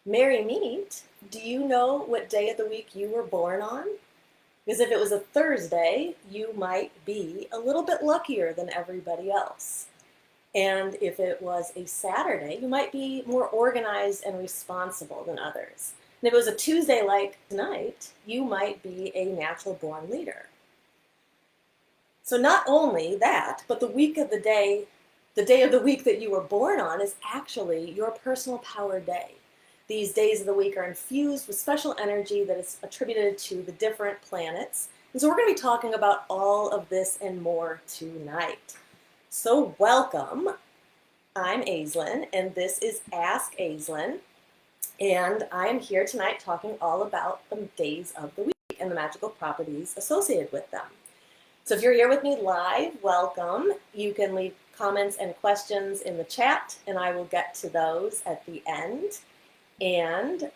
Merry meet. Do you know what day of the week you were born on? Because if it was a Thursday, you might be a little bit luckier than everybody else. And if it was a Saturday, you might be more organized and responsible than others. And if it was a Tuesday like tonight, you might be a natural born leader. So not only that, but the day of the week that you were born on is actually your personal power day. These days of the week are infused with special energy that is attributed to the different planets. And so we're going to be talking about all of this and more tonight. So welcome. I'm Aislin, and this is Ask Aislin. And I am here tonight talking all about the days of the week and the magical properties associated with them. So if you're here with me live, welcome. You can leave comments and questions in the chat, and I will get to those at the end. And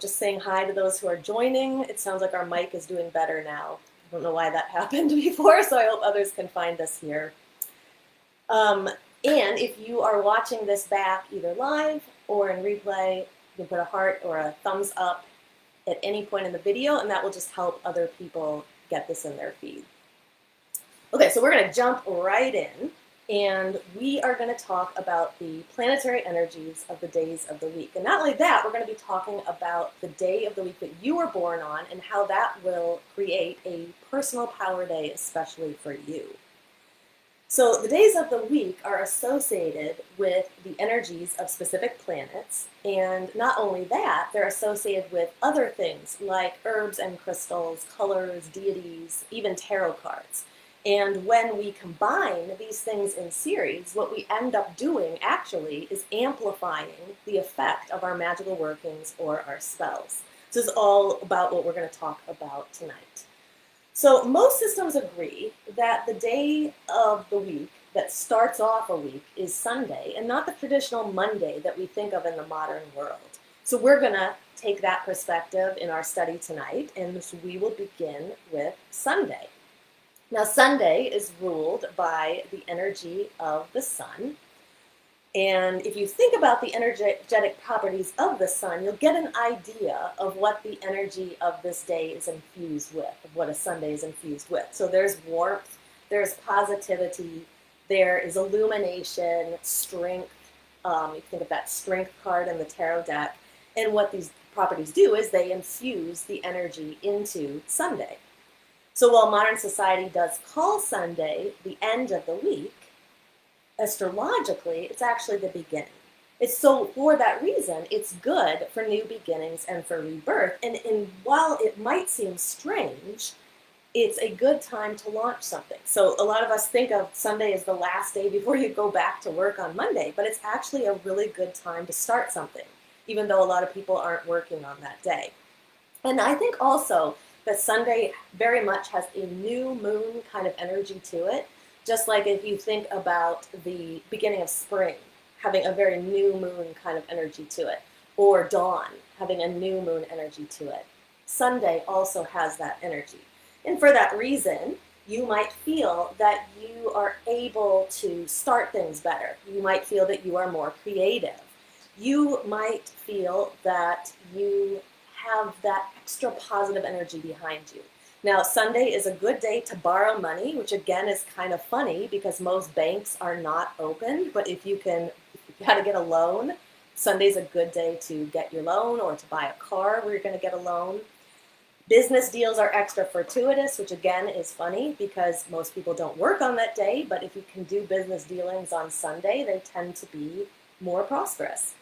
just saying hi to those who are joining. It sounds like our mic is doing better now. I don't know why that happened before, so I hope others can find us here. And if you are watching this back either live or in replay, you can put a heart or a thumbs up at any point in the video, and that will just help other people get this in their feed. Okay, so we're going to jump right in, and we are going to talk about the planetary energies of the days of the week. And not only that, we're going to be talking about the day of the week that you were born on and how that will create a personal power day, especially for you. So the days of the week are associated with the energies of specific planets, and not only that, they're associated with other things like herbs and crystals, colors, deities, even tarot cards. And when we combine these things in series, what we end up doing actually is amplifying the effect of our magical workings or our spells. This is all about what we're going to talk about tonight. So most systems agree that the day of the week that starts off a week is Sunday and not the traditional Monday that we think of in the modern world. So we're going to take that perspective in our study tonight, and so we will begin with Sunday. Now, Sunday is ruled by the energy of the sun. And if you think about the energetic properties of the sun, you'll get an idea of what the energy of this day is infused with, of what a Sunday is infused with. So there's warmth, there's positivity, there is illumination, strength. You think of that strength card in the tarot deck. And what these properties do is they infuse the energy into Sunday. So while modern society does call Sunday the end of the week, astrologically, it's actually the beginning. So for that reason, it's good for new beginnings and for rebirth. And while it might seem strange, it's a good time to launch something. So a lot of us think of Sunday as the last day before you go back to work on Monday, but it's actually a really good time to start something, even though a lot of people aren't working on that day. And I think also that Sunday very much has a new moon kind of energy to it, just like if you think about the beginning of spring, having a very new moon kind of energy to it, or dawn, having a new moon energy to it. Sunday also has that energy. And for that reason, you might feel that you are able to start things better. You might feel that you are more creative. You might feel that you have that extra positive energy behind you. Now, Sunday is a good day to borrow money, which again is kind of funny because most banks are not open. But if you got to get a loan, Sunday's a good day to get your loan or to buy a car where you're going to get a loan. Business deals are extra fortuitous, which again is funny because most people don't work on that day. But if you can do business dealings on Sunday, they tend to be more prosperous.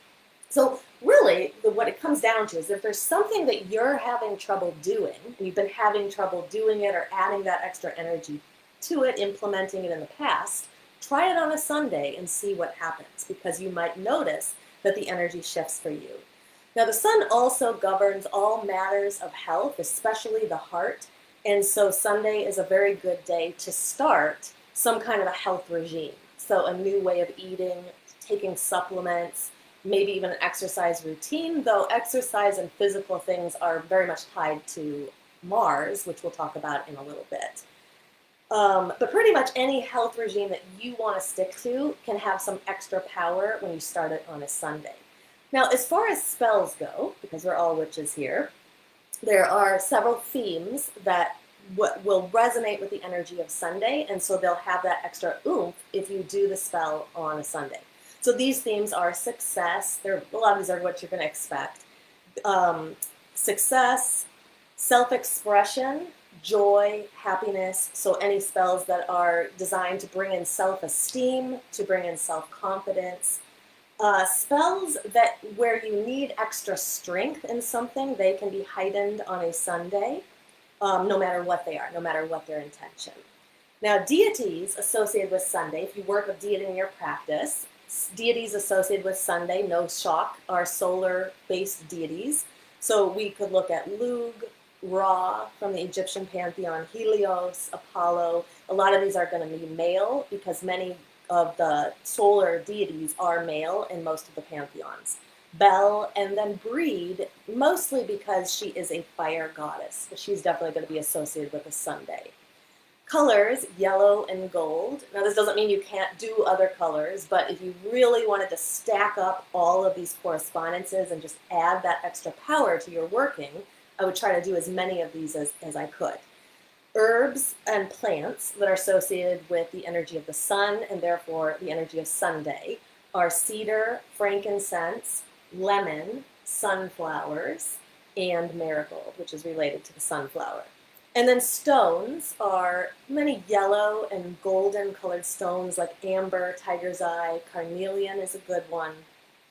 So really, what it comes down to is if there's something that you're having trouble doing, and you've been having trouble doing it or adding that extra energy to it, implementing it in the past, try it on a Sunday and see what happens, because you might notice that the energy shifts for you. Now, the sun also governs all matters of health, especially the heart, and so Sunday is a very good day to start some kind of a health regime. So a new way of eating, taking supplements, maybe even an exercise routine, though exercise and physical things are very much tied to Mars, which we'll talk about in a little bit. But pretty much any health regime that you want to stick to can have some extra power when you start it on a Sunday. Now, as far as spells go, because we're all witches here, there are several themes that will resonate with the energy of Sunday, and so they'll have that extra oomph if you do the spell on a Sunday. So these themes are success. A lot of these are what you're going to expect. Success, self-expression, joy, happiness. So any spells that are designed to bring in self-esteem, to bring in self-confidence. Spells that where you need extra strength in something, they can be heightened on a Sunday, no matter what they are, no matter what their intention. Now, deities associated with Sunday, if you work with deity in your practice, deities associated with Sunday, no shock, are solar-based deities. So we could look at Lug, Ra from the Egyptian pantheon, Helios, Apollo. A lot of these are going to be male because many of the solar deities are male in most of the pantheons. Bel, and then Breed, mostly because she is a fire goddess. But she's definitely going to be associated with a Sunday. Colors, yellow and gold. Now, this doesn't mean you can't do other colors, but if you really wanted to stack up all of these correspondences and just add that extra power to your working, I would try to do as many of these as I could. Herbs and plants that are associated with the energy of the sun and therefore the energy of Sunday are cedar, frankincense, lemon, sunflowers, and marigold, which is related to the sunflower. And then stones are many yellow and golden colored stones like amber, tiger's eye, carnelian is a good one,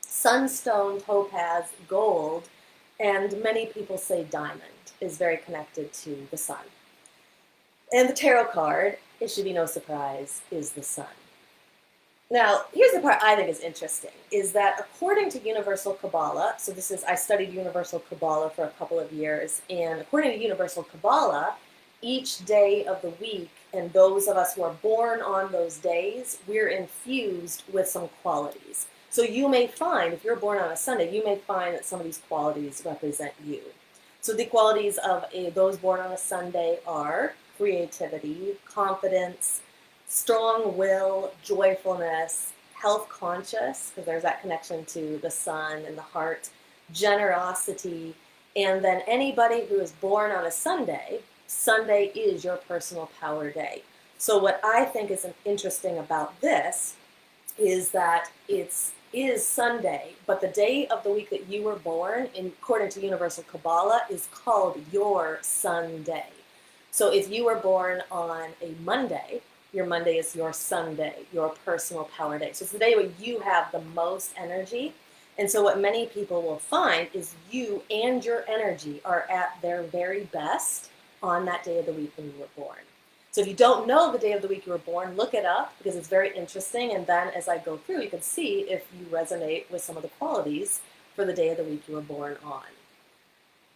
sunstone, topaz, gold, and many people say diamond is very connected to the sun. And the tarot card, it should be no surprise, is the sun. Now, here's the part I think is interesting, is that according to Universal Kabbalah, so I studied Universal Kabbalah for a couple of years, and according to Universal Kabbalah, each day of the week, and those of us who are born on those days, we're infused with some qualities. So you may find, if you're born on a Sunday, you may find that some of these qualities represent you. So the qualities of those born on a Sunday are creativity, confidence, strong will, joyfulness, health conscious, because there's that connection to the sun and the heart, generosity, and then anybody who is born on a Sunday, Sunday is your personal power day. So what I think is interesting about this is that it is Sunday, but the day of the week that you were born, according to Universal Kabbalah, is called your Sunday. So if you were born on a Monday, your Monday is your Sunday, your personal power day. So it's the day where you have the most energy. And so what many people will find is you and your energy are at their very best on that day of the week when you were born. So if you don't know the day of the week you were born, look it up because it's very interesting. And then as I go through, you can see if you resonate with some of the qualities for the day of the week you were born on.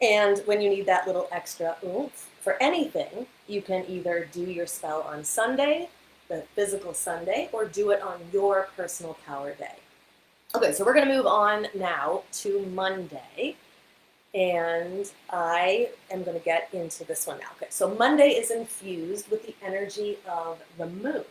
And when you need that little extra oomph for anything, you can either do your spell on Sunday, the physical Sunday, or do it on your personal power day. Okay, so we're going to move on now to Monday. And I am going to get into this one now. Okay, so Monday is infused with the energy of the moon.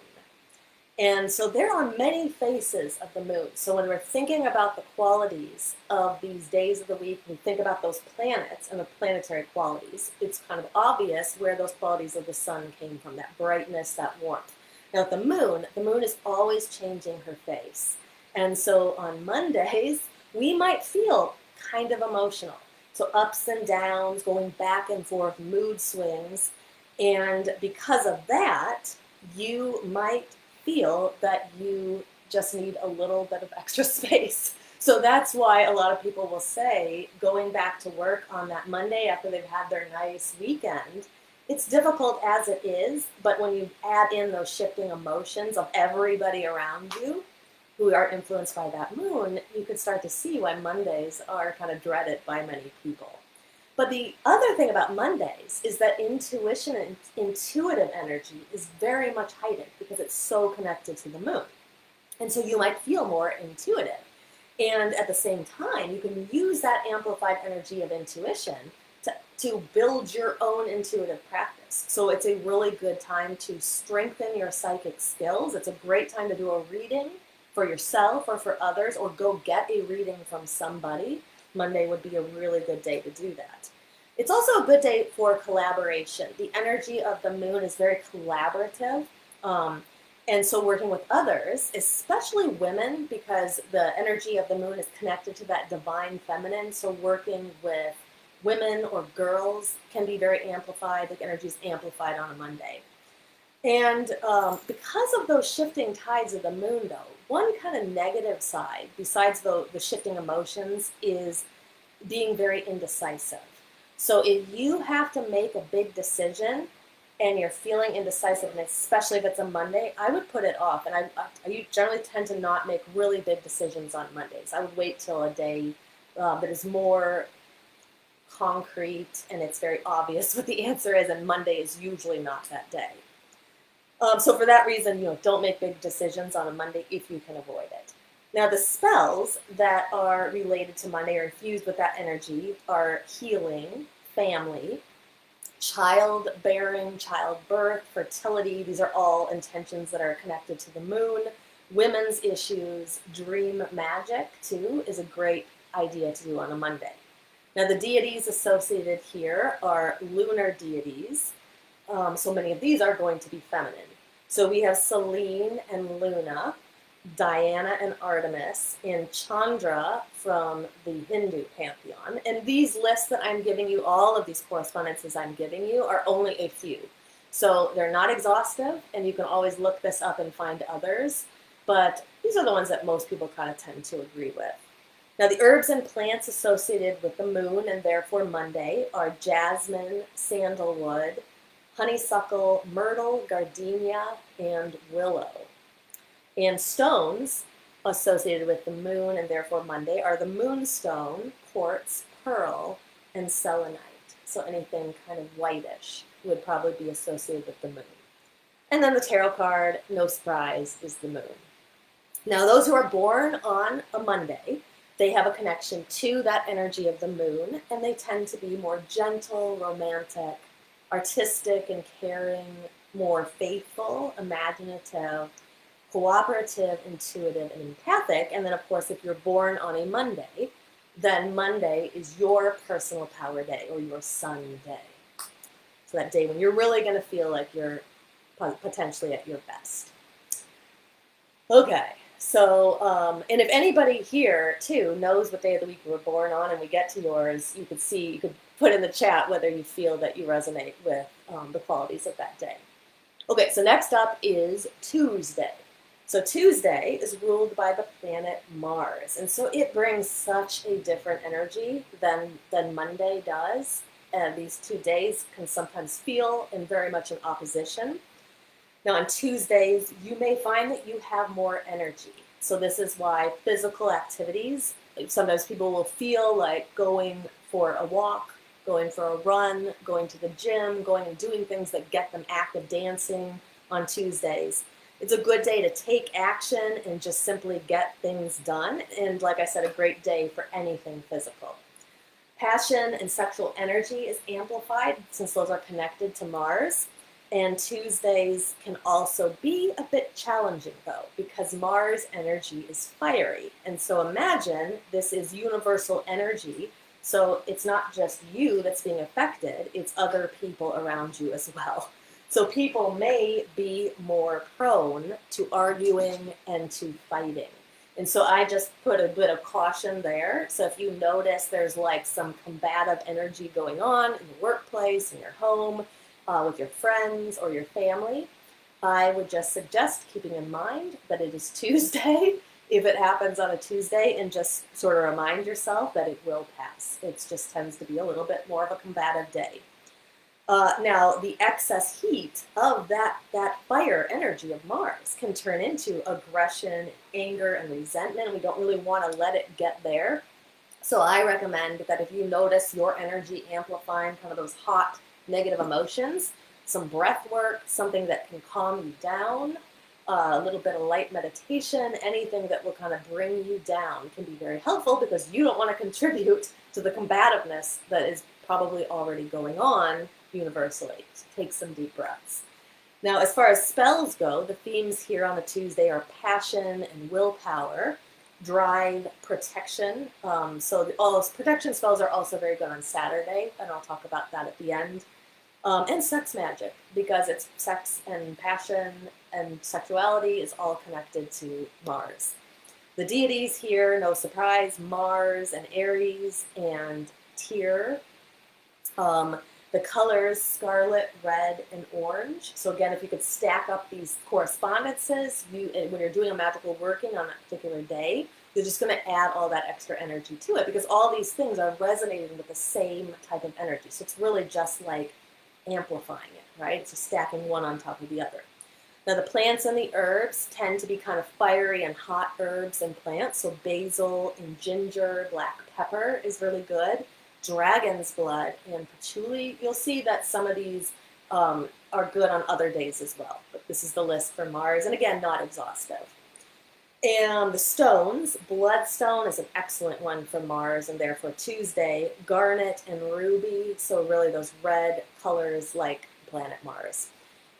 And so there are many faces of the moon. So when we're thinking about the qualities of these days of the week, we think about those planets and the planetary qualities, it's kind of obvious where those qualities of the sun came from, that brightness, that warmth. Now the moon is always changing her face. And so on Mondays, we might feel kind of emotional. So ups and downs, going back and forth, mood swings. And because of that, you might feel that you just need a little bit of extra space. So that's why a lot of people will say going back to work on that Monday after they've had their nice weekend, it's difficult as it is, but when you add in those shifting emotions of everybody around you who are influenced by that moon, you could start to see why Mondays are kind of dreaded by many people. But the other thing about Mondays is that intuition and intuitive energy is very much heightened because it's so connected to the moon. And so you might feel more intuitive. And at the same time, you can use that amplified energy of intuition to build your own intuitive practice. So it's a really good time to strengthen your psychic skills. It's a great time to do a reading for yourself or for others, or go get a reading from somebody, Monday would be a really good day to do that. It's also a good day for collaboration. The energy of the moon is very collaborative. And so working with others, especially women, because the energy of the moon is connected to that divine feminine. So working with women or girls can be very amplified. The energy is amplified on a Monday. And because of those shifting tides of the moon, though, one kind of negative side, besides the shifting emotions, is being very indecisive. So if you have to make a big decision and you're feeling indecisive, and especially if it's a Monday, I would put it off. And I generally tend to not make really big decisions on Mondays. I would wait till a day that is more concrete and it's very obvious what the answer is, and Monday is usually not that day. So for that reason, don't make big decisions on a Monday if you can avoid it. Now, the spells that are related to Monday or infused with that energy are healing, family, childbearing, childbirth, fertility. These are all intentions that are connected to the moon. Women's issues, dream magic, too, is a great idea to do on a Monday. Now, the deities associated here are lunar deities. So many of these are going to be feminine. So we have Selene and Luna, Diana and Artemis, and Chandra from the Hindu pantheon. And these lists that I'm giving you, all of these correspondences I'm giving you, are only a few. So they're not exhaustive, and you can always look this up and find others. But these are the ones that most people kind of tend to agree with. Now, the herbs and plants associated with the moon, and therefore Monday, are jasmine, sandalwood, honeysuckle, myrtle, gardenia, and willow. And stones associated with the moon, and therefore Monday, are the moonstone, quartz, pearl, and selenite. So anything kind of whitish would probably be associated with the moon. And then the tarot card, no surprise, is the moon. Now, those who are born on a Monday, they have a connection to that energy of the moon, and they tend to be more gentle, romantic, artistic and caring, more faithful, imaginative, cooperative, intuitive, and empathic. And then, of course, if you're born on a Monday, then Monday is your personal power day or your sun day. So that day when you're really going to feel like you're potentially at your best. Okay, so, and if anybody here, too, knows what day of the week you were born on, and we get to yours, you could put in the chat whether you feel that you resonate with the qualities of that day. Okay, so next up is Tuesday. So Tuesday is ruled by the planet Mars, and so it brings such a different energy than Monday does, and these 2 days can sometimes feel in very much in opposition. Now, on Tuesdays, you may find that you have more energy. So this is why physical activities, sometimes people will feel like going for a walk, going for a run, going to the gym, going and doing things that get them active, dancing on Tuesdays. It's a good day to take action and just simply get things done. And like I said, a great day for anything physical. Passion and sexual energy is amplified since those are connected to Mars. And Tuesdays can also be a bit challenging, though, because Mars energy is fiery. And so imagine this is universal energy. So it's not just you that's being affected, it's other people around you as well. So people may be more prone to arguing and to fighting. And so I just put a bit of caution there. So if you notice there's like some combative energy going on in the workplace, in your home, with your friends or your family, I would just suggest keeping in mind that it is Tuesday, if it happens on a Tuesday, and just sort of remind yourself that it will pass. It just tends to be a little bit more of a combative day. Now, the excess heat of that fire energy of Mars can turn into aggression, anger, and resentment. We don't really want to let it get there. So I recommend that if you notice your energy amplifying kind of those hot, negative emotions, some breath work, something that can calm you down, a little bit of light meditation, anything that will kind of bring you down can be very helpful because you don't want to contribute to the combativeness that is probably already going on universally. So take some deep breaths. Now, as far as spells go, the themes here on the Tuesday are passion and willpower, drive, protection. So all those protection spells are also very good on Saturday, and I'll talk about that at the end. And sex magic, because it's sex and passion and sexuality is all connected to Mars. The deities here, no surprise, Mars and Aries and Tyr. The colors, scarlet, red, and orange. So again, if you could stack up these correspondences, when you're doing a magical working on that particular day, you're just going to add all that extra energy to it, because all these things are resonating with the same type of energy. So it's really just like amplifying it, right? It's just stacking one on top of the other. Now the plants and the herbs tend to be kind of fiery and hot herbs and plants. So basil and ginger, black pepper is really good. Dragon's blood and patchouli. You'll see that some of these are good on other days as well. But this is the list for Mars, and again, not exhaustive. And the stones, bloodstone is an excellent one for Mars and therefore Tuesday. Garnet and ruby, so really those red colors like planet Mars.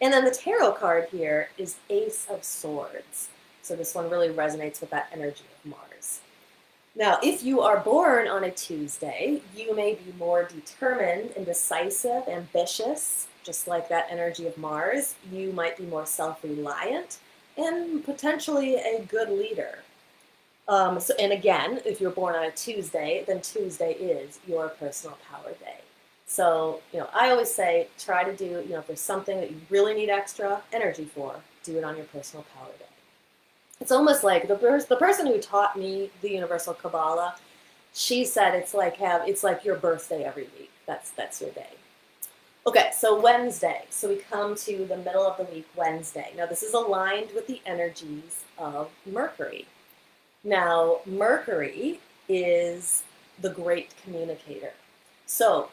And then the tarot card here is Ace of Swords. So this one really resonates with that energy of Mars. Now, if you are born on a Tuesday, you may be more determined and decisive, ambitious, just like that energy of Mars. You might be more self-reliant and potentially a good leader. And again, if you're born on a Tuesday, then Tuesday is your personal power day. So, I always say, try to do, if there's something that you really need extra energy for, do it on your personal power day. It's almost like the person who taught me the Universal Kabbalah, she said it's like your birthday every week. That's your day. Okay, so Wednesday. So we come to the middle of the week, Wednesday. Now this is aligned with the energies of Mercury. Now Mercury is the great communicator. So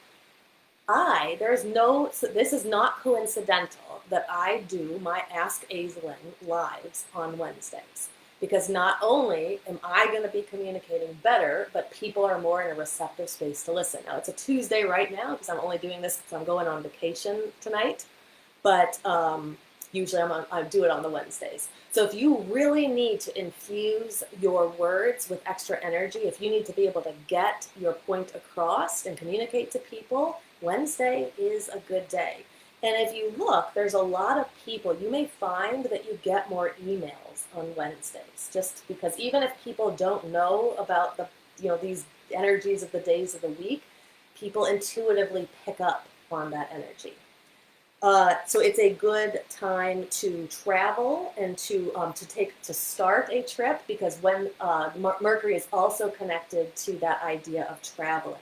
this is not coincidental that I do my Ask Aislin lives on Wednesdays, because not only am I going to be communicating better, but people are more in a receptive space to listen. Now, it's a Tuesday right now because I'm only doing this because I'm going on vacation tonight, but usually I do it on the Wednesdays. So if you really need to infuse your words with extra energy, if you need to be able to get your point across and communicate to people, Wednesday is a good day. And if you look, there's a lot of people, you may find that you get more emails on Wednesdays, just because even if people don't know about these energies of the days of the week, people intuitively pick up on that energy. So it's a good time to travel and to start a trip, because when Mercury is also connected to that idea of traveling.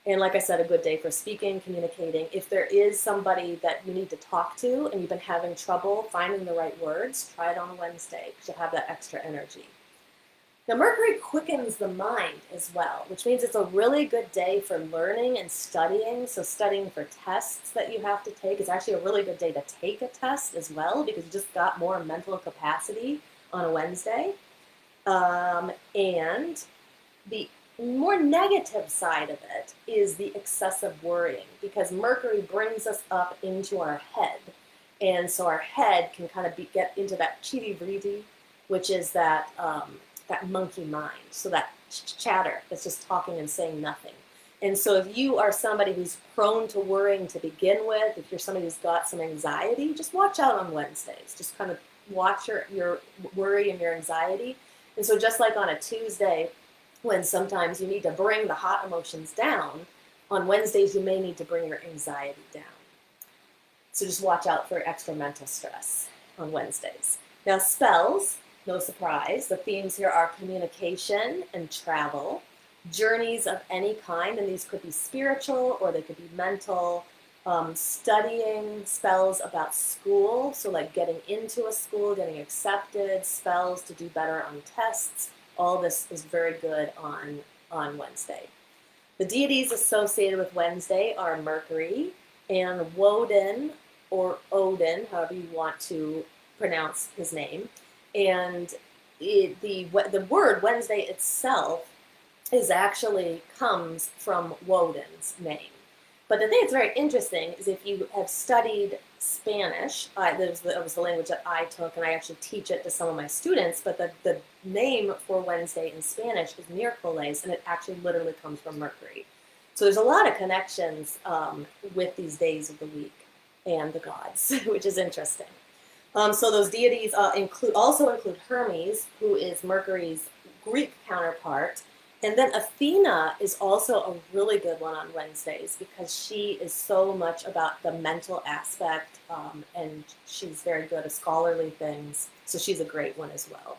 And like I said, a good day for speaking, communicating. If there is somebody that you need to talk to and you've been having trouble finding the right words, try it on a Wednesday because you'll have that extra energy. Now, Mercury quickens the mind as well, which means it's a really good day for learning and studying. So studying for tests that you have to take. It's actually a really good day to take a test as well, because you just got more mental capacity on a Wednesday. And the more negative side of it is the excessive worrying, because Mercury brings us up into our head. And so our head can kind of get into that chitti-vritti, which is that monkey mind. So that chatter that's just talking and saying nothing. And so if you are somebody who's prone to worrying to begin with, if you're somebody who's got some anxiety, just watch out on Wednesdays. Just kind of watch your worry and your anxiety. And so just like on a Tuesday, when sometimes you need to bring the hot emotions down, on Wednesdays you may need to bring your anxiety down. So just watch out for extra mental stress on Wednesdays. Now spells, no surprise, the themes here are communication and travel, journeys of any kind, and these could be spiritual or they could be mental, studying, spells about school, so like getting into a school, getting accepted, spells to do better on tests. All this is very good on Wednesday. The deities associated with Wednesday are Mercury and Woden, or Odin, however you want to pronounce his name. And the word Wednesday itself actually comes from Woden's name. But the thing that's very interesting is if you have studied Spanish, that was the language that I took, and I actually teach it to some of my students, but the name for Wednesday in Spanish is miércoles, and it actually literally comes from Mercury. So there's a lot of connections with these days of the week and the gods, which is interesting. So those deities also include Hermes, who is Mercury's Greek counterpart. And then Athena is also a really good one on Wednesdays because she is so much about the mental aspect, and she's very good at scholarly things. So she's a great one as well.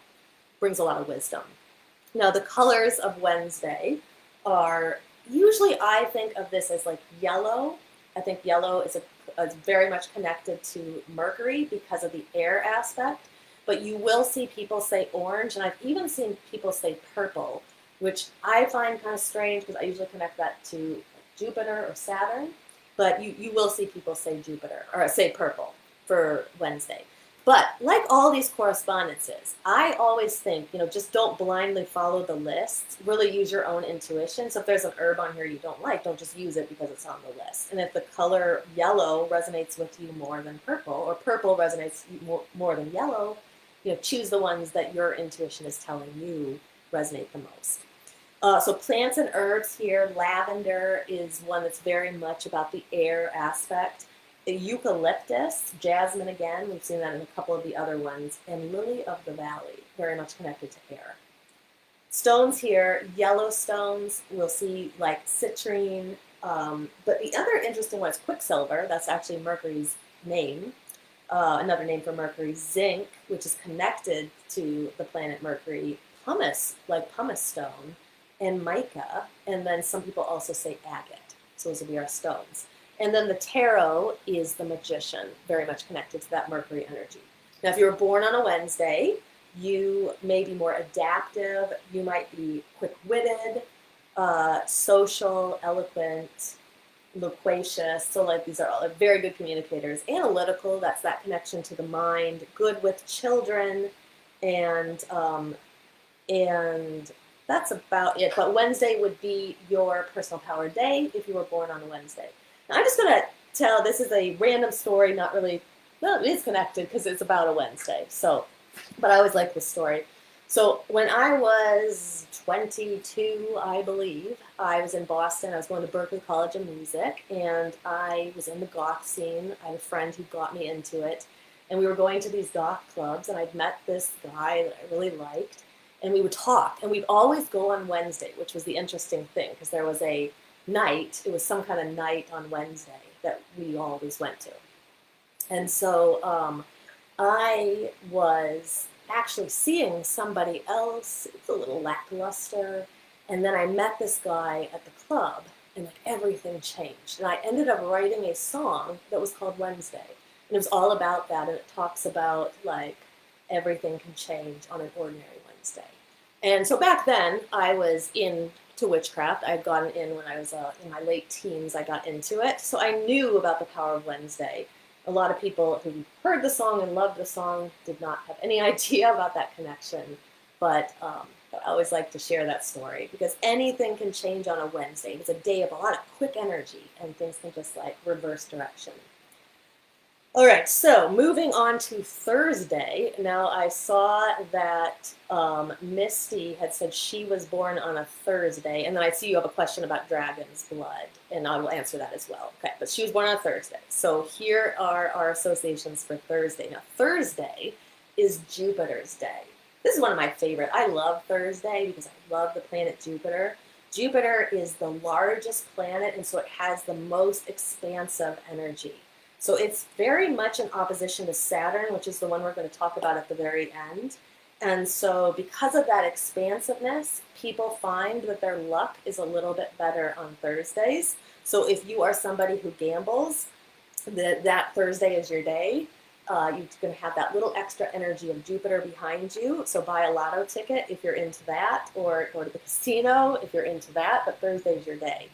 Brings a lot of wisdom. Now, the colors of Wednesday are usually, I think of this as like yellow. I think yellow is very much connected to Mercury because of the air aspect. But you will see people say orange, and I've even seen people say purple, which I find kind of strange because I usually connect that to Jupiter or Saturn. But you will see people say Jupiter or say purple for Wednesday. But like all these correspondences, I always think, just don't blindly follow the lists. Really use your own intuition. So if there's an herb on here you don't like, don't just use it because it's on the list. And if the color yellow resonates with you more than purple, or purple resonates more than yellow, choose the ones that your intuition is telling you resonate the most. So plants and herbs here, lavender is one that's very much about the air aspect. The eucalyptus, jasmine again, we've seen that in a couple of the other ones, and lily of the valley, very much connected to air. Stones here, yellow stones, we'll see like citrine, but the other interesting one is quicksilver. That's actually Mercury's name. Another name for Mercury, zinc, which is connected to the planet Mercury, pumice, like pumice stone, and mica, and then some people also say agate. So those will be our stones. And then the tarot is the magician, very much connected to that Mercury energy. Now, if you were born on a Wednesday, you may be more adaptive, you might be quick-witted, social, eloquent, loquacious. So like these are all very good communicators. Analytical, that's that connection to the mind. Good with children, and that's about it. But Wednesday would be your personal power day if you were born on a Wednesday. Now, I'm just going to tell, this is a random story, not really, well, it is connected because it's about a Wednesday. So, but I always like this story. So when I was 22, I believe, I was in Boston. I was going to Berklee College of Music, and I was in the goth scene. I had a friend who got me into it, and we were going to these goth clubs, and I'd met this guy that I really liked, and we would talk, and we'd always go on Wednesday, which was the interesting thing, because there was a night, it was some kind of night on Wednesday that we always went to. And so I was actually seeing somebody else. It's a little lackluster. And then I met this guy at the club, and like everything changed. And I ended up writing a song that was called Wednesday. And it was all about that, and it talks about like everything can change on an ordinary Wednesday. And so back then, I was into witchcraft. I had gotten in when I was in my late teens. I got into it. So I knew about the power of Wednesday. A lot of people who heard the song and loved the song did not have any idea about that connection. But I always like to share that story because anything can change on a Wednesday. It's a day of a lot of quick energy, and things can just like reverse direction. All right, so moving on to Thursday. Now, I saw that Misty had said she was born on a Thursday, and then I see you have a question about dragon's blood, and I will answer that as well. Okay, but she was born on a Thursday. So here are our associations for Thursday. Now, Thursday is Jupiter's day. This is one of my favorite. I love Thursday because I love the planet Jupiter. Jupiter is the largest planet, and so it has the most expansive energy. So it's very much in opposition to Saturn, which is the one we're going to talk about at the very end. And so because of that expansiveness, people find that their luck is a little bit better on Thursdays. So if you are somebody who gambles, that Thursday is your day. You're going to have that little extra energy of Jupiter behind you. So buy a lotto ticket if you're into that, or go to the casino if you're into that, but Thursday is your day.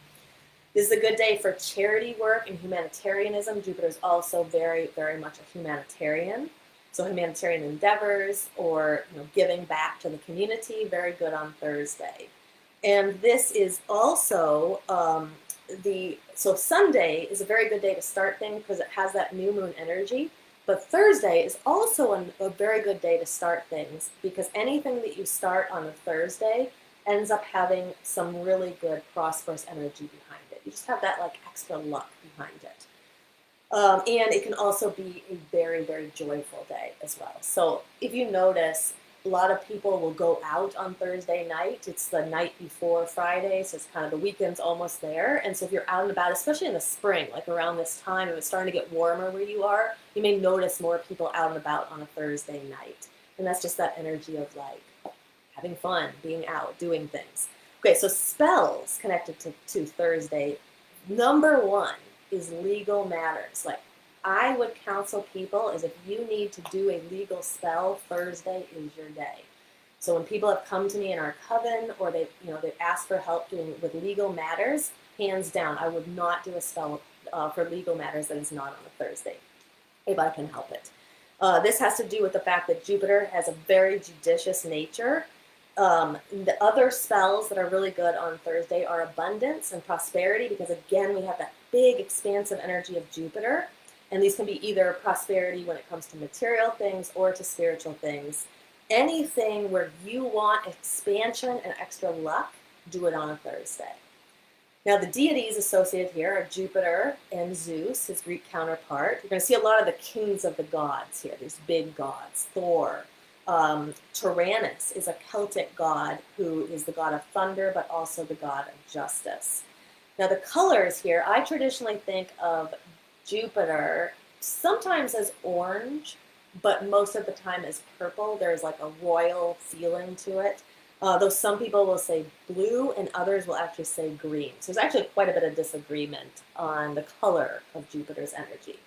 This is a good day for charity work and humanitarianism. Jupiter is also very, very much a humanitarian. So humanitarian endeavors or giving back to the community, very good on Thursday. And this is also So Sunday is a very good day to start things because it has that new moon energy. But Thursday is also a very good day to start things because anything that you start on a Thursday ends up having some really good prosperous energy behind it. You just have that like extra luck behind it. And it can also be a very, very joyful day as well. So if you notice, a lot of people will go out on Thursday night. It's the night before Friday, so it's kind of the weekend's almost there. And so if you're out and about, especially in the spring, like around this time, if it's starting to get warmer where you are, you may notice more people out and about on a Thursday night. And that's just that energy of like having fun, being out, doing things. Okay, so spells connected to Thursday. Number one is legal matters. Like I would counsel people is if you need to do a legal spell, Thursday is your day. So when people have come to me in our coven or they've asked for help doing with legal matters, hands down, I would not do a spell for legal matters that is not on a Thursday, if I can help it. This has to do with the fact that Jupiter has a very judicious nature. The other spells that are really good on Thursday are abundance and prosperity because, again, we have that big expansive energy of Jupiter. And these can be either prosperity when it comes to material things or to spiritual things. Anything where you want expansion and extra luck, do it on a Thursday. Now, the deities associated here are Jupiter and Zeus, his Greek counterpart. You're going to see a lot of the kings of the gods here, these big gods, Thor. Tyrannus is a Celtic god who is the god of thunder, but also the god of justice. Now, the colors here, I traditionally think of Jupiter sometimes as orange, but most of the time as purple. There's like a royal feeling to it. Though some people will say blue and others will actually say green. So there's actually quite a bit of disagreement on the color of Jupiter's energy.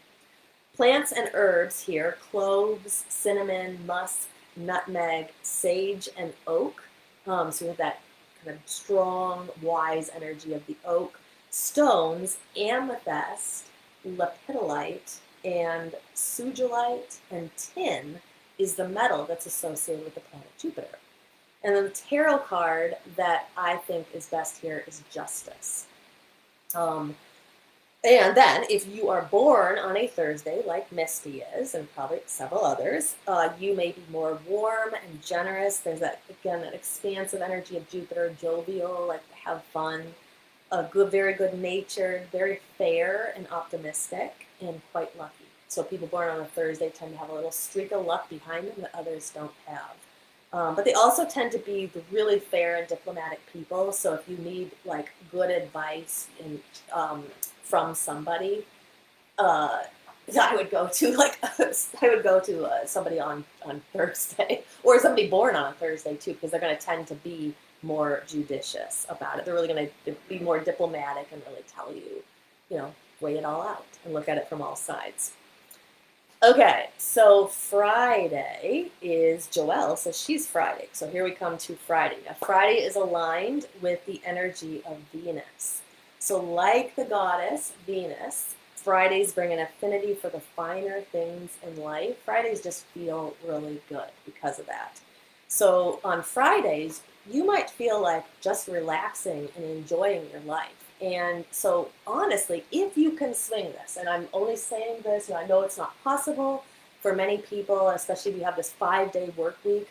Plants and herbs here, cloves, cinnamon, musk, nutmeg, sage, and oak. So we have that kind of strong, wise energy of the oak. Stones, amethyst, lepidolite, and sugilite, and tin is the metal that's associated with the planet Jupiter. And then the tarot card that I think is best here is Justice. And then, if you are born on a Thursday, like Misty is, and probably several others, you may be more warm and generous. There's that, again, that expansive energy of Jupiter, jovial, like to have fun, very good natured, very fair and optimistic, and quite lucky. So people born on a Thursday tend to have a little streak of luck behind them that others don't have. But they also tend to be the really fair and diplomatic people. So if you need like good advice from somebody, I would go to somebody on Thursday, or somebody born on a Thursday too, because they're going to tend to be more judicious about it. They're really going to be more diplomatic and really tell you, weigh it all out and look at it from all sides. Okay, so Friday is Joelle, so she's Friday. So here we come to Friday. Now, Friday is aligned with the energy of Venus. So like the goddess Venus, Fridays bring an affinity for the finer things in life. Fridays just feel really good because of that. So on Fridays, you might feel like just relaxing and enjoying your life. And so honestly, if you can swing this, and I'm only saying this, I know it's not possible for many people, especially if you have this 5-day work week,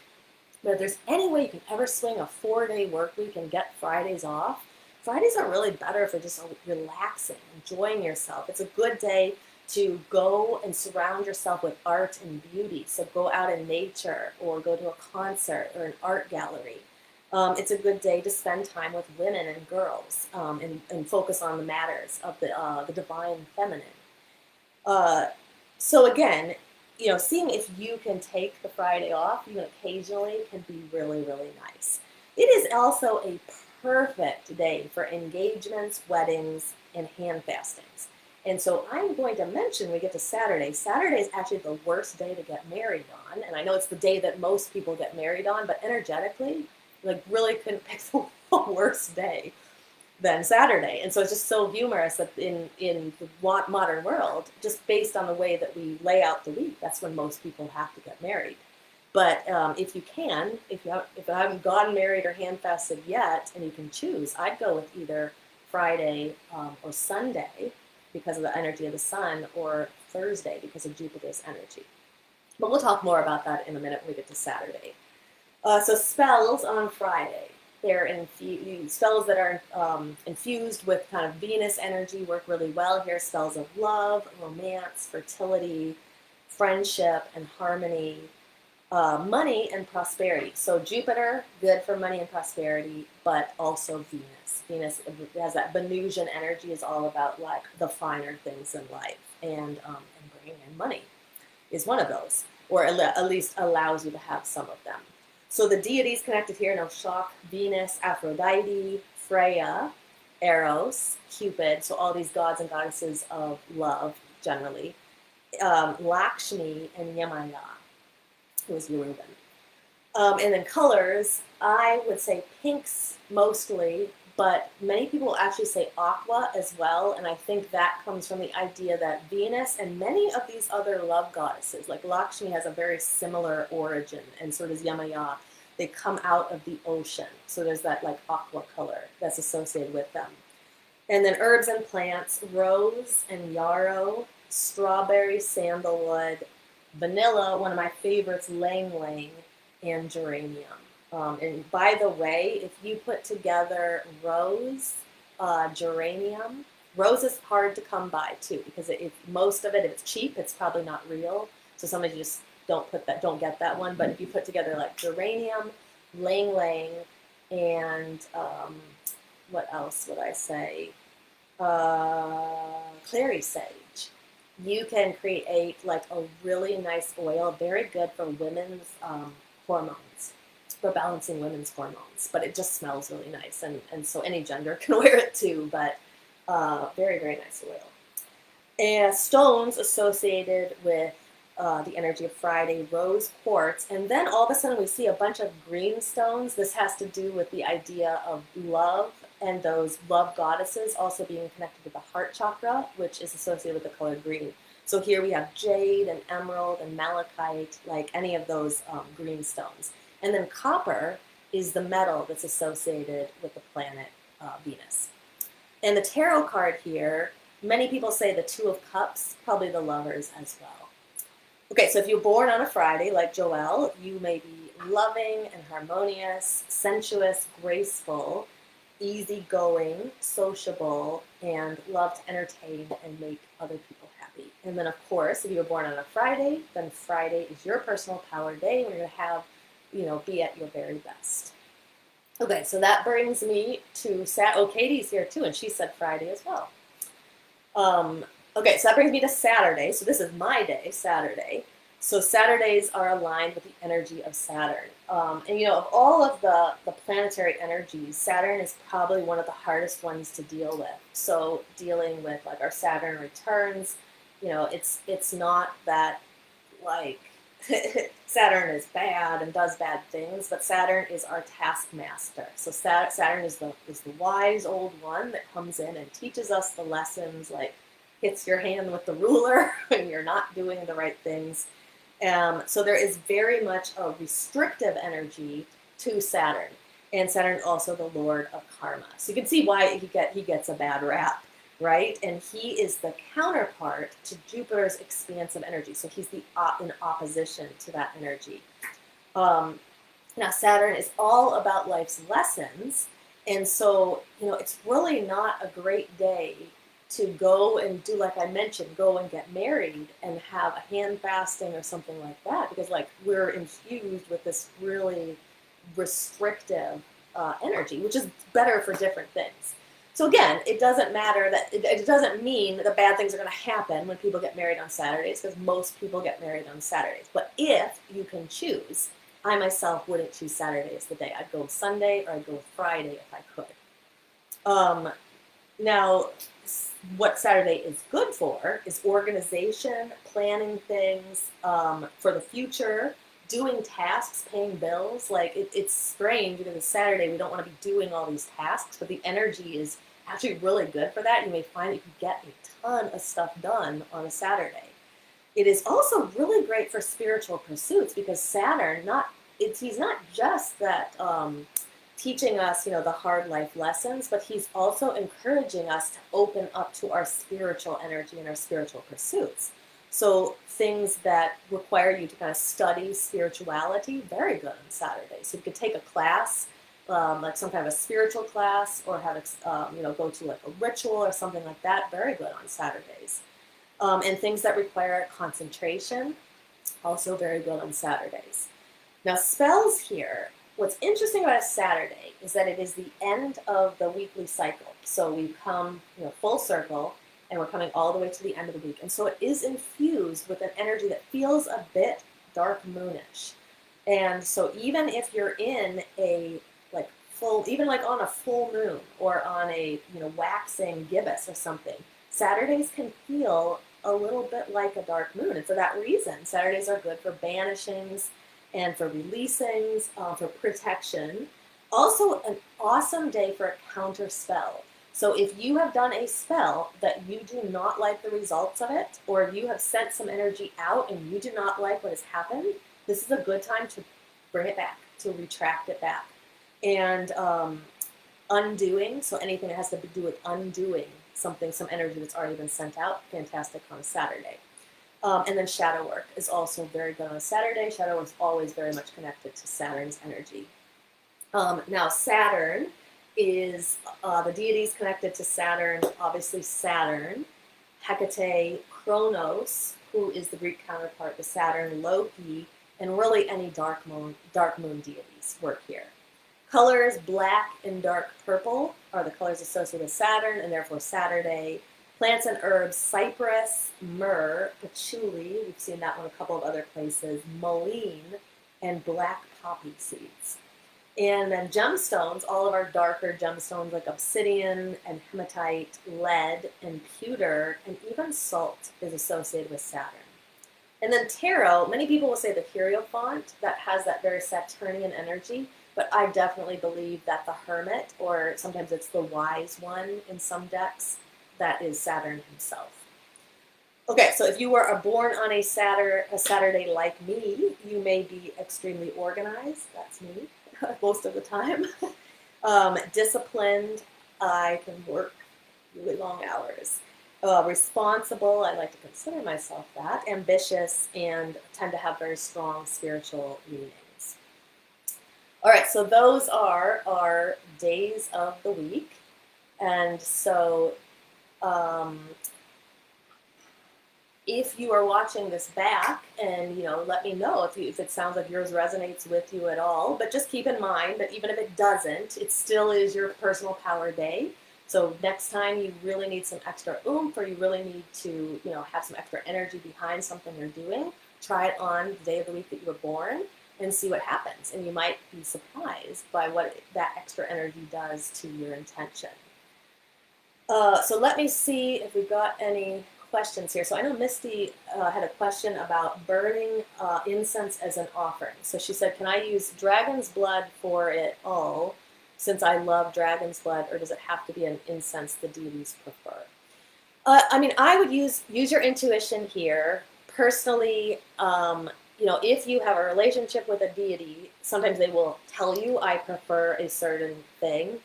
but if there's any way you can ever swing a 4-day work week and get Fridays off, Fridays are really better for just relaxing, enjoying yourself. It's a good day to go and surround yourself with art and beauty. So go out in nature or go to a concert or an art gallery. It's a good day to spend time with women and girls and focus on the matters of the divine feminine. So again, seeing if you can take the Friday off, even occasionally, can be really, really nice. It is also a perfect day for engagements, weddings, and hand fastings. And so I'm going to mention, we get to Saturday. Saturday is actually the worst day to get married on. And I know it's the day that most people get married on, but energetically, really couldn't pick the worst day than Saturday. And so it's just so humorous that in the modern world, just based on the way that we lay out the week, that's when most people have to get married. But if you haven't gotten married or hand fasted yet, and you can choose, I'd go with either Friday or Sunday because of the energy of the sun, or Thursday because of Jupiter's energy. But we'll talk more about that in a minute when we get to Saturday. So spells on Friday. They're spells that are infused with kind of Venus energy work really well here. Spells of love, romance, fertility, friendship, and harmony, money and prosperity. So Jupiter, good for money and prosperity, but also Venus. Venus has that Venusian energy, is all about like the finer things in life, and bringing in money is one of those, or at least allows you to have some of them. So the deities connected here, no shock: Venus, Aphrodite, Freya, Eros, Cupid, so all these gods and goddesses of love generally, Lakshmi, and Yamaya, who is Yoruban. And then colors, I would say pinks mostly, but many people actually say aqua as well, and I think that comes from the idea that Venus and many of these other love goddesses, like Lakshmi, has a very similar origin, and so does Yamaya. They come out of the ocean, so there's that like aqua color that's associated with them. And then herbs and plants: rose and yarrow, strawberry, sandalwood, vanilla, one of my favorites, lang lang, and geranium. And by the way, if you put together rose, geranium, rose is hard to come by too, because if it's cheap, it's probably not real. So sometimes you just don't get that one. But if you put together like geranium, lang lang, and what else would I say? Clary sage, you can create like a really nice oil, very good for women's hormones, for balancing women's hormones, but it just smells really nice, and so any gender can wear it too, but very, very nice oil. And stones associated with the energy of Friday: rose quartz, and then all of a sudden we see a bunch of green stones. This has to do with the idea of love, and those love goddesses also being connected with the heart chakra, which is associated with the color green. So here we have jade and emerald and malachite, like any of those green stones. And then copper is the metal that's associated with the planet Venus. And the tarot card here, many people say the Two of Cups, probably the lovers as well. Okay, so if you're born on a Friday, like Joelle, you may be loving and harmonious, sensuous, graceful, easygoing, sociable, and love to entertain and make other people happy. And then, of course, if you were born on a Friday, then Friday is your personal power day, and you're going to have, be at your very best. Okay, so that brings me to Katie's here too, and she said Friday as well. Okay, so that brings me to Saturday. So this is my day, Saturday. So Saturdays are aligned with the energy of Saturn. And of all of the planetary energies, Saturn is probably one of the hardest ones to deal with. So dealing with like our Saturn returns, it's not that like Saturn is bad and does bad things, but Saturn is our taskmaster. So Saturn is the wise old one that comes in and teaches us the lessons, like hits your hand with the ruler when you're not doing the right things. So there is very much a restrictive energy to Saturn, and Saturn is also the lord of karma. So you can see why he gets a bad rap, right? And he is the counterpart to Jupiter's expansive energy. So he's in opposition to that energy. Now Saturn is all about life's lessons, and so it's really not a great day to go and do, like I mentioned, go and get married and have a hand fasting or something like that, because like we're infused with this really restrictive energy, which is better for different things. So again, it doesn't matter that it doesn't mean that bad things are going to happen when people get married on Saturdays, because most people get married on Saturdays. But if you can choose, I myself wouldn't choose Saturday as the day. I'd go with Sunday, or I'd go with Friday if I could. Now, what Saturday is good for is organization, planning things for the future, doing tasks, paying bills. Like it's strange because it's Saturday, we don't want to be doing all these tasks, but the energy is actually really good for that. You may find that you can get a ton of stuff done on a Saturday. It is also really great for spiritual pursuits, because Saturn, he's not just that teaching us, the hard life lessons, but he's also encouraging us to open up to our spiritual energy and our spiritual pursuits. So things that require you to kind of study spirituality, very good on Saturdays. So you could take a class, like some kind of a spiritual class, or have go to like a ritual or something like that, very good on Saturdays. And things that require concentration, also very good on Saturdays. Now, spells here, what's interesting about a Saturday is that it is the end of the weekly cycle. So we've come full circle, and we're coming all the way to the end of the week. And so it is infused with an energy that feels a bit dark moonish. And so even if you're in a even like on a full moon or on a waxing gibbous or something, Saturdays can feel a little bit like a dark moon. And for that reason, Saturdays are good for banishings and for releasings, for protection. Also an awesome day for a counter spell. So if you have done a spell that you do not like the results of it, or you have sent some energy out and you do not like what has happened, this is a good time to bring it back, to retract it back. And undoing, so anything that has to do with undoing some energy that's already been sent out, fantastic on a Saturday. And then shadow work is also very good on a Saturday. Shadow work is always very much connected to Saturn's energy. Now Saturn is, the deities connected to Saturn, obviously Saturn, Hecate, Kronos, who is the Greek counterpart to Saturn, Loki, and really any dark moon deities work here. Colors, black and dark purple, are the colors associated with Saturn, and therefore Saturday. Plants and herbs, cypress, myrrh, patchouli, we've seen that one a couple of other places, mullein, and black poppy seeds. And then gemstones, all of our darker gemstones like obsidian and hematite, lead and pewter, and even salt is associated with Saturn. And then tarot, many people will say the Hierophant, that has that very Saturnian energy, but I definitely believe that the Hermit, or sometimes it's the Wise One in some decks, that is Saturn himself. Okay, so if you were born on a Saturday like me, you may be extremely organized. That's me most of the time. Disciplined. I can work really long hours. Responsible. I like to consider myself that. Ambitious, and tend to have very strong spiritual leanings. All right, so those are our days of the week. And so if you are watching this back, and let me know if it sounds like yours resonates with you at all, but just keep in mind that even if it doesn't, it still is your personal power day. So next time you really need some extra oomph, or you really need to have some extra energy behind something you're doing, try it on the day of the week that you were born and see what happens, and you might be surprised by what that extra energy does to your intention. So let me see if we got any questions here. So I know Misty had a question about burning incense as an offering. So she said, can I use dragon's blood for it all, since I love dragon's blood, or does it have to be an incense the deities prefer? I would use your intuition here. Personally, if you have a relationship with a deity, sometimes they will tell you, I prefer a certain thing.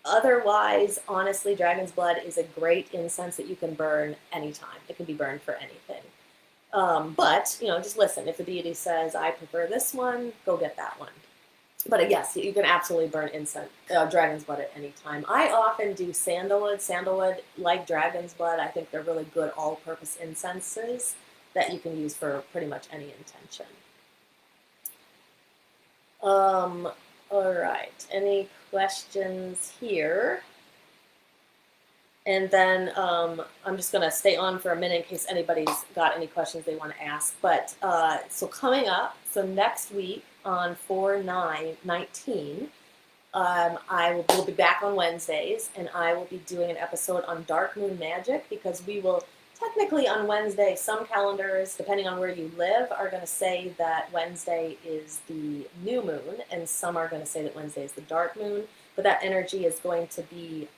Otherwise, honestly, dragon's blood is a great incense that you can burn anytime. It can be burned for anything. But just listen. If the deity says, I prefer this one, go get that one. But yes, you can absolutely burn dragon's blood at any time. I often do sandalwood. Sandalwood, like dragon's blood, I think they're really good all-purpose incenses that you can use for pretty much any intention. All right, any questions here? And then I'm just going to stay on for a minute in case anybody's got any questions they want to ask. But so coming up, so next week on 4/9/19, we'll be back on Wednesdays, and I will be doing an episode on dark moon magic, because we will technically on Wednesday, some calendars, depending on where you live, are going to say that Wednesday is the new moon, and some are going to say that Wednesday is the dark moon. But that energy is going to be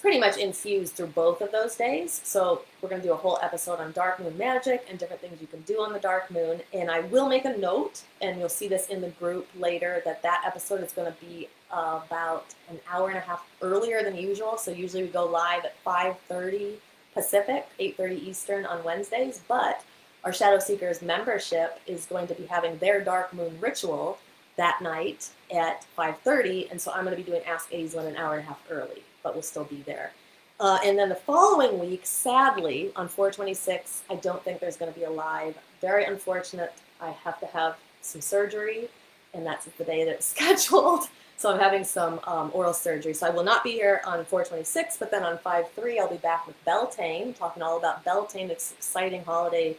pretty much infused through both of those days. So we're going to do a whole episode on dark moon magic and different things you can do on the dark moon. And I will make a note, and you'll see this in the group later, that episode is going to be about an hour and a half earlier than usual. So usually we go live at 5:30 Pacific, 8:30 Eastern on Wednesdays. But our Shadow Seekers membership is going to be having their dark moon ritual that night at 5:30, and so I'm going to be doing Ask Aislin an hour and a half early, but we'll still be there. And then the following week, sadly, on 4/26, I don't think there's going to be a live. Very unfortunate. I have to have some surgery, and that's the day that it's scheduled. So I'm having some oral surgery. So I will not be here on 4/26, but then on 5/3, I'll be back with Beltane, talking all about Beltane, this exciting holiday,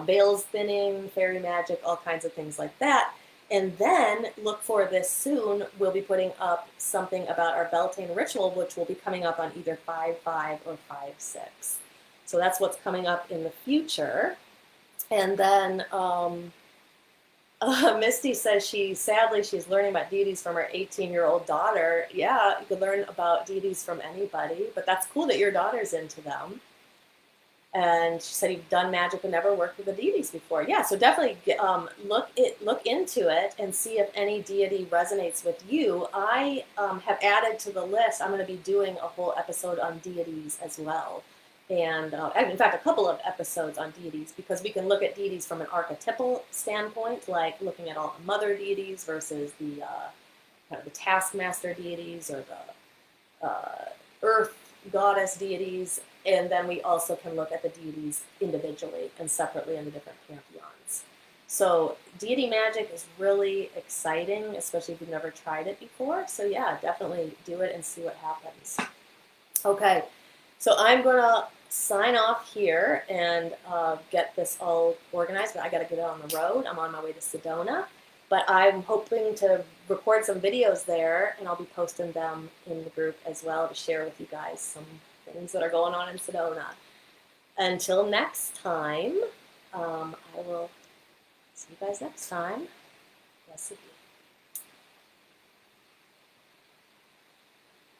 veils thinning, fairy magic, all kinds of things like that. And then look for this soon. We'll be putting up something about our Beltane ritual, which will be coming up on either 5/5 or 5/6. So that's what's coming up in the future. And then Misty says she's learning about deities from her 18-year-old daughter. Yeah, you could learn about deities from anybody, but that's cool that your daughter's into them. And she said you've done magic but never worked with the deities before. Yeah, so definitely look into it and see if any deity resonates with you. I have added to the list. I'm going to be doing a whole episode on deities as well, and in fact, a couple of episodes on deities, because we can look at deities from an archetypal standpoint, like looking at all the mother deities versus the kind of the taskmaster deities or the earth goddess deities. And then we also can look at the deities individually and separately in the different pantheons. So deity magic is really exciting, especially if you've never tried it before. So yeah, definitely do it and see what happens. Okay, so I'm going to sign off here and get this all organized, but I got to get it on the road. I'm on my way to Sedona. But I'm hoping to record some videos there, and I'll be posting them in the group as well to share with you guys some things that are going on in Sedona. Until next time, I will see you guys next time. Blessed be.